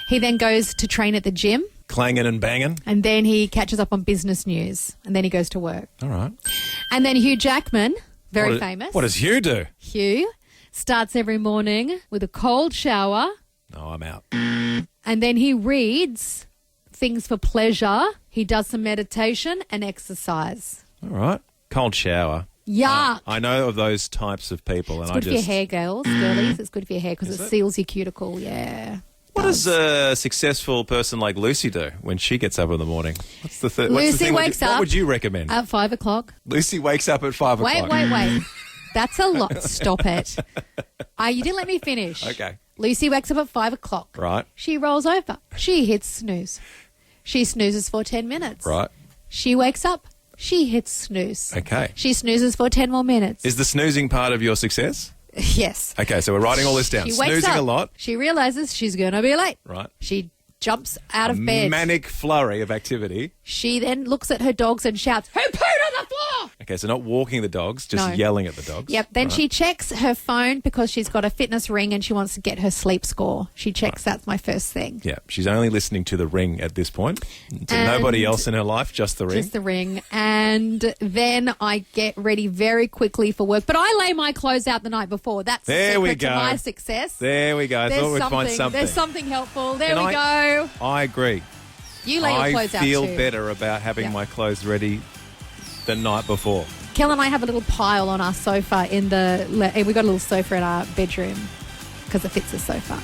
He then goes to train at the gym. Clanging and banging. And then he catches up on business news. And then he goes to work. All right. And then Hugh Jackman, very What- famous. What does Hugh do? Hugh starts every morning with a cold shower. Oh, I'm out. And then he reads things for pleasure. He does some meditation and exercise. All right. Cold shower. Yuck. I know of those types of people. It's and good for your hair, girlies. It's good for your hair because Is it it? seals your cuticle. Yeah. What does a successful person like Lucy do when she gets up in the morning? What's the thing? Lucy wakes What up would you recommend? at 5 o'clock. Lucy wakes up at 5 o'clock. Wait. That's a lot. Stop it. You didn't let me finish. Okay. Lucy wakes up at 5 o'clock. Right. She rolls over. She hits snooze. She snoozes for 10 minutes. Right. She wakes up. She hits snooze. Okay. She snoozes for 10 more minutes. Is the snoozing part of your success? Yes. Okay, so we're writing all this down. She wakes Snoozing up. a lot. She realizes she's going to be late. Right. She jumps out of bed. Manic flurry of activity. She then looks at her dogs and shouts, "Who pooed on the floor?" Okay, so not walking the dogs, just No. yelling at the dogs. Yep. Then Right. she checks her phone because she's got a fitness ring and she wants to get her sleep score. She checks. That's my first thing. Yeah, she's only listening to the ring at this point. To And- nobody else in her life, just the ring. Just the ring. And then I get ready very quickly for work. But I lay my clothes out the night before. That's the There we secret to go. my success. There we go. I thought we'd find something. There's something helpful. There And we go. I agree. You lay your clothes I out feel too. better about having Yeah. my clothes ready the night before. Kel and I have a little pile on our sofa we got a little sofa in our bedroom because it fits the sofa.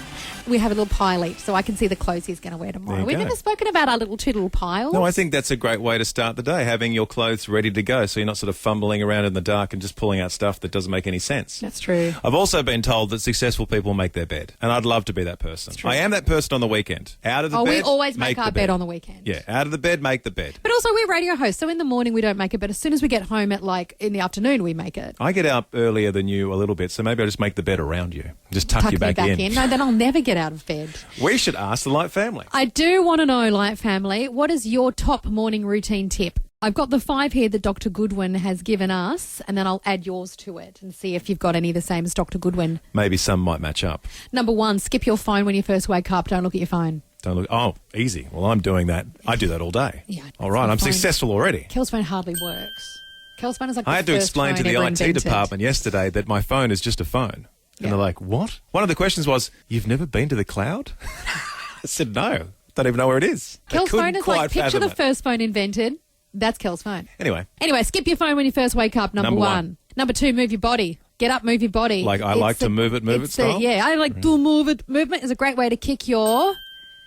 We have a little pile each so I can see the clothes he's going to wear tomorrow. There you We've go. never spoken about our two little piles. No, I think that's a great way to start the day, having your clothes ready to go so you're not sort of fumbling around in the dark and just pulling out stuff that doesn't make any sense. That's true. I've also been told that successful people make their bed, and I'd love to be that person. I am that person on the weekend. Out of the bed, we always make the our bed on the weekend. Yeah, out of the bed, make the bed. But also we're radio hosts, so in the morning we don't make it, but as soon as we get home in the afternoon we make it. I get up earlier than you a little bit, so maybe I'll just make the bed around you. Just tuck you me back in. No, then I'll never get out of bed. We should ask the Light family. I do want to know, Light Family, what is your top morning routine tip? I've got the 5 here that Dr. Goodwin has given us, and then I'll add yours to it and see if you've got any the same as Dr. Goodwin. Maybe some might match up. Number 1, skip your phone when you first wake up. Don't look at your phone. Don't look. Oh, easy. Well, I'm doing that. I do that all day. Yeah, All right, my I'm phone- successful already. Kel's phone hardly works. Kel's phone is like I had to first explain to phone the ever IT invented. department yesterday that my phone is just a phone. And Yeah. they're like, what? One of the questions was, you've never been to the cloud? I said, no. Don't even know where it is. They Kel's couldn't phone is quite like, picture fathom the it. first phone invented. That's Kel's phone. Anyway, Anyway, skip your phone when you first wake up, number Number 1. one. Number 2, move your body. Get up, move your body. Like I like to move it style? Yeah, I like to move it. Movement is a great way to kick your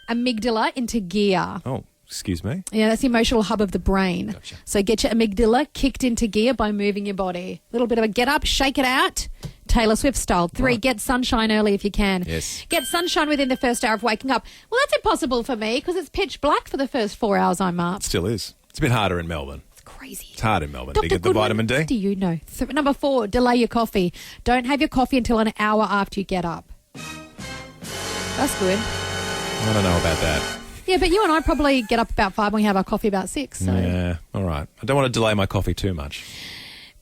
amygdala into gear. oh, excuse me. Yeah, that's the emotional hub of the brain. Gotcha. So get your amygdala kicked into gear by moving your body. A little bit of a get up, shake it out. Taylor Swift style. 3, get sunshine early if you can. Yes. Get sunshine within the first hour of waking up. Well, that's impossible for me because it's pitch black for the first 4 hours I'm up. Still is. It's a bit harder in Melbourne. It's crazy. It's hard in Melbourne to Dr. get the Goodwin, vitamin D. what do you know? Number 4, delay your coffee. Don't have your coffee until an hour after you get up. That's good. I don't know about that. Yeah, but you and I probably get up about 5 and we have our coffee about 6. So. Yeah, all right. I don't want to delay my coffee too much.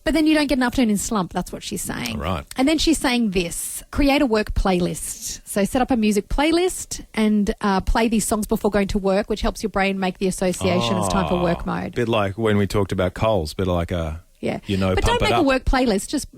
But then you don't get an afternoon slump. That's what she's saying. All right. And then she's saying this. Create a work playlist. So set up a music playlist and play these songs before going to work, which helps your brain make the association it's time for work A mode. bit like when we talked about Coles, bit like Yeah. you know, but pump don't make it up. a work playlist. Just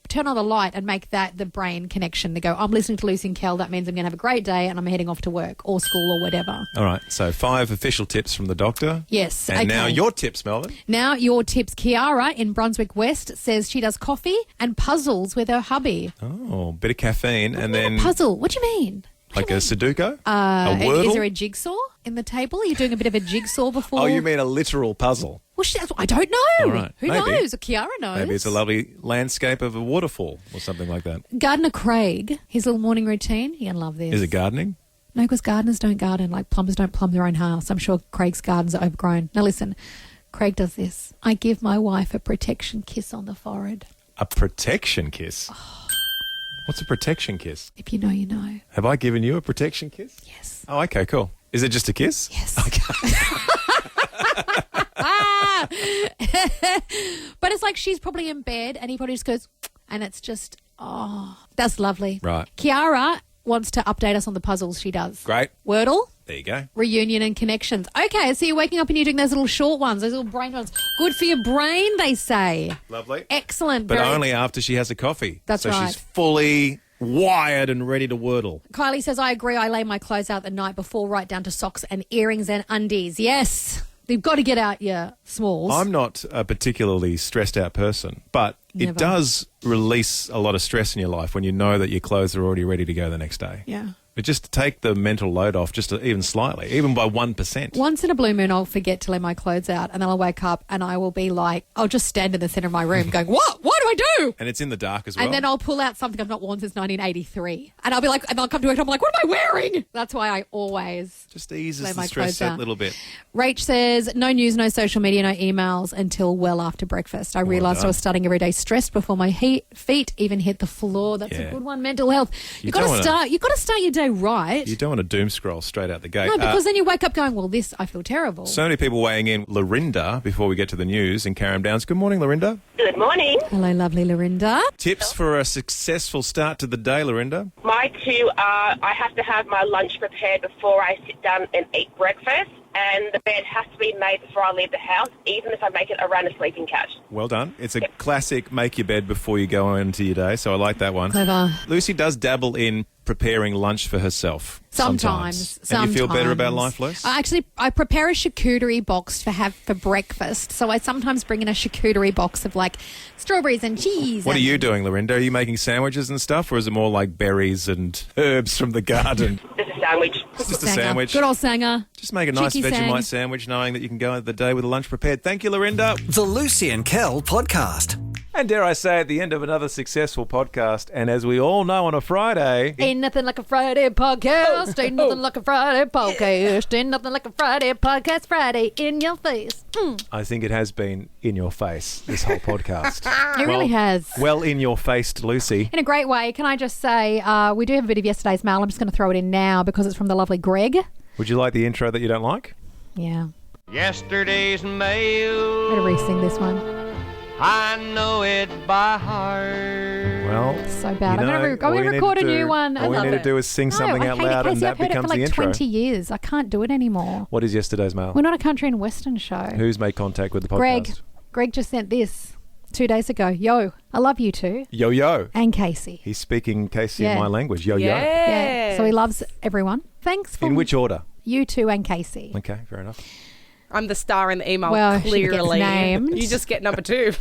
turn on the light and make that the brain connection to go, I'm listening to Lucy and Kel. That means I'm going to have a great day and I'm heading off to work or school or whatever. All right, so 5 official tips from the doctor. Yes. And okay. now your tips, Melvin. Now your tips. Kiara in Brunswick West says she does coffee and puzzles with her hubby. Oh, bit of caffeine and then Puzzle? What do you mean? like a Sudoku? a Wordle? Is there a jigsaw in the table? Are you doing a bit of a jigsaw before? Oh, you mean a literal puzzle? Well, I don't know. All right. Who Maybe. knows? Kiara knows. Maybe it's a lovely landscape of a waterfall or something like that. Gardener Craig, his little morning routine, you're going to love this. Is it gardening? No, because gardeners don't garden, like plumbers don't plumb their own house. I'm sure Craig's gardens are overgrown. Now listen, Craig does this. I give my wife a protection kiss on the forehead. A protection kiss? What's a protection kiss? If you know, you know. Have I given you a protection kiss? Yes. Oh, okay, cool. Is it just a kiss? Yes. Okay. But it's like she's probably in bed and he probably just goes, and it's just, that's lovely. Right. Kiara wants to update us on the puzzles she does. Great. Wordle, There you go. reunion and connections. Okay, so you're waking up and you're doing those little short ones, those little brain ones. Good for your brain, they say. Lovely. Excellent. But very- only after she has a coffee. That's so right. she's fully wired and ready to wordle. Kylie says, I agree. I lay my clothes out the night before, right down to socks and earrings and undies. Yes. You've got to get out your smalls. I'm not a particularly stressed out person, but Never. it does release a lot of stress in your life when you know that your clothes are already ready to go the next day. Yeah. But just to take the mental load off, just even slightly, even by 1%. Once in a blue moon, I'll forget to lay my clothes out and then I'll wake up and I will be like, I'll just stand in the centre of my room going, what? What do I do? And it's in the dark as well. And then I'll pull out something I've not worn since 1983. And I'll be like, and I'll come to work and I'm like, what am I wearing? That's why I always just eases lay the my stress clothes that out. little bit. Rach says, no news, no social media, no emails until well after breakfast. I realised I done. was starting every day stressed before my feet even hit the floor. That's Yeah. a good one. Mental health. You've got don't to wanna- start. You've got to start your day right. You don't want to doom scroll straight out the gate. No, because then you wake up going, well, this, I feel terrible. So many people weighing in. Lorinda, before we get to the news in Carrum Downs. Good morning, Lorinda. Good morning. Hello, lovely Lorinda. Tips for a successful start to the day, Lorinda? My two are I have to have my lunch prepared before I sit down and eat breakfast, and the bed has to be made before I leave the house, even if I make it around a sleeping couch. Well done. It's a classic make your bed before you go into your day, so I like that one. Clever. Lucy does dabble in preparing lunch for herself. Sometimes. And you feel better about life, Luce? Actually, I prepare a charcuterie box for breakfast. So I sometimes bring in a charcuterie box of like strawberries and cheese. What are and- you doing, Lorinda? Are you making sandwiches and stuff, or is it more like berries and herbs from the garden? Just a sandwich. Just a Sanger. sandwich. Good old Sanger. Just make a nice Cheeky Vegemite sang. sandwich knowing that you can go into the day with a lunch prepared. Thank you, Lorinda. The Lucy and Kel podcast. And dare I say, at the end of another successful podcast, and as we all know on a Friday... Ain't nothing like a Friday podcast. Ain't nothing like a Friday podcast. Ain't nothing like a Friday podcast. Friday in your face. I think it has been in your face, this whole podcast. It really has. Well in your face, Lucy. In a great way. Can I just say, we do have a bit of yesterday's mail. I'm just going to throw it in now because it's from the lovely Greg. Would you like the intro that you don't like? Yeah. Yesterday's mail, Better re-sing this one. I know it by heart. Well, So bad. you I'm know, going to all you need record to a new do- one. I All we love need it. to do is sing something I out hate loud, it, and Casey. that I've heard it becomes for the like intro. 20 years. I can't do it anymore. What is yesterday's mail? We're not a country and western show. Who's made contact with the Greg. podcast? Greg just sent this 2 days ago. Yo, I love you too. Yo, yo. And Casey. He's speaking Casey Yeah. in my language. Yo, yo. Yeah. So he loves everyone. Thanks for In which order? you two and Casey. Okay, fair enough. I'm the star in the email, Well, she gets clearly. named. You just get number 2.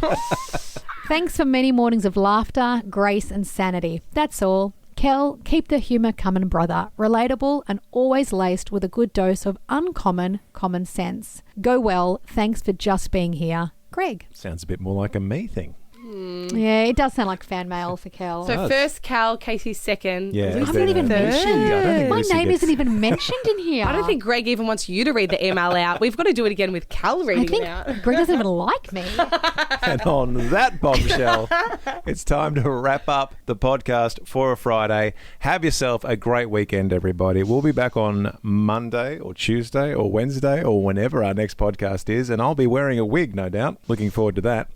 Thanks for many mornings of laughter, grace, and sanity. That's all. Kel, keep the humour coming, brother. Relatable and always laced with a good dose of uncommon common sense. Go well. Thanks for just being here. Greg. Sounds a bit more like a me thing. Yeah, it does sound like fan mail for Kel. So first Cal, Casey second. Yeah. I'm not even third. mentioned. I don't think My Lucy name gets- isn't even mentioned in here. I don't think Greg even wants you to read the email out. We've got to do it again with Cal I reading think it out. Greg doesn't even like me. And on that bombshell, it's time to wrap up the podcast for a Friday. Have yourself a great weekend, everybody. We'll be back on Monday or Tuesday or Wednesday or whenever our next podcast is, and I'll be wearing a wig, no doubt. Looking forward to that.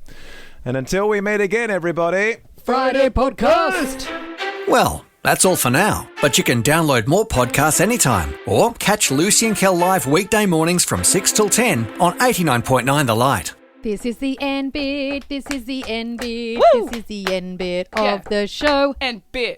And until we meet again, everybody, Friday podcast. Well, that's all for now. But you can download more podcasts anytime or catch Lucy and Kel live weekday mornings from 6 till 10 on 89.9 The Light. This is the end bit. This is the end bit. Woo! This is the end bit Yeah. of the show. And bit.